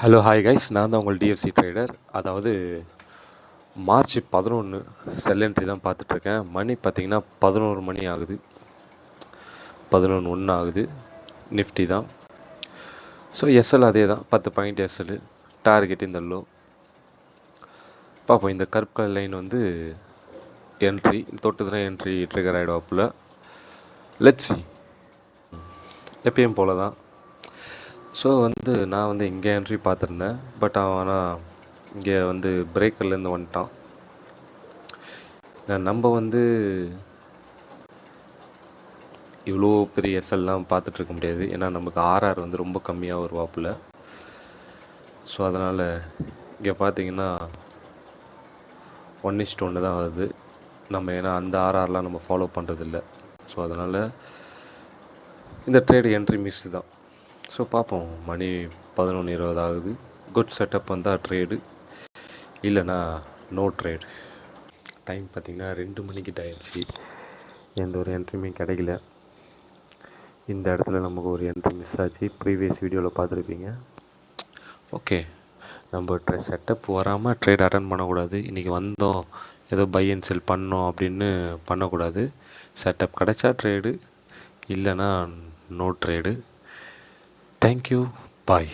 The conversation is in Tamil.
ஹலோ ஹாய் கைஸ், நான் தான் உங்கள் டிஎஃப்சி ட்ரேடர். அதாவது மார்ச் 11 செல் என்ட்ரி தான் பார்த்துட்ருக்கேன். மணி பார்த்திங்கன்னா 11 மணி ஆகுது, 11:01 ஆகுது. நிஃப்டி தான். ஸோ எஸ்எல் அதே தான், 10 பாயிண்ட் எஸ்எல். டார்கெட் இந்த லோ பார்ப்போம். இந்த கருப்பு கலர் லைன் வந்து என்ட்ரி தொட்டுதுனா என்ட்ரி ட்ரிகர் ஆகிடுவாப்பில். லெட்ஸி எப்பயும் போல தான். ஸோ நான் இங்கே என்ட்ரி பார்த்துருந்தேன். பட் ஆனால் இங்கே பிரேக்கர்லேருந்து வந்துட்டான். நம்ம இவ்வளோ பெரிய எஸ்எல்லாம் பார்த்துட்ருக்க முடியாது. ஏன்னா நமக்கு ஆர்ஆர் ரொம்ப கம்மியாக வருவாப்பில். ஸோ அதனால் இங்கே பார்த்தீங்கன்னா 1:1 தான் வருது. நம்ம ஏன்னா அந்த ஆர்ஆர்லாம் நம்ம ஃபாலோ பண்ணுறதில்ல. ஸோ அதனால் இந்த ட்ரேடு என்ட்ரி மிஸ் தான். ஸோ பார்ப்போம். மணி 11:20 ஆகுது. குட் செட்டப் வந்தால் ட்ரேடு, இல்லைனா நோ ட்ரேடு. டைம் பார்த்திங்கன்னா 2 மணிக்கிட்ட ஆயிடுச்சு. எந்த ஒரு என்ட்ரியுமே கிடைக்கல. இந்த இடத்துல நமக்கு ஒரு என்ட்ரி மிஸ் ஆச்சு. ப்ரீவியஸ் வீடியோவில் பார்த்துருப்பீங்க. ஓகே, நம்ம செட்டப் வராமல் ட்ரேட் அட்டன் பண்ணக்கூடாது. இன்றைக்கி வந்தோம் ஏதோ பை அண்ட் செல் பண்ணோம் அப்படின்னு பண்ணக்கூடாது. செட்டப் கிடைச்சா ட்ரேடு, இல்லைனா நோ ட்ரேடு. தேங்க்யூ, பாய்.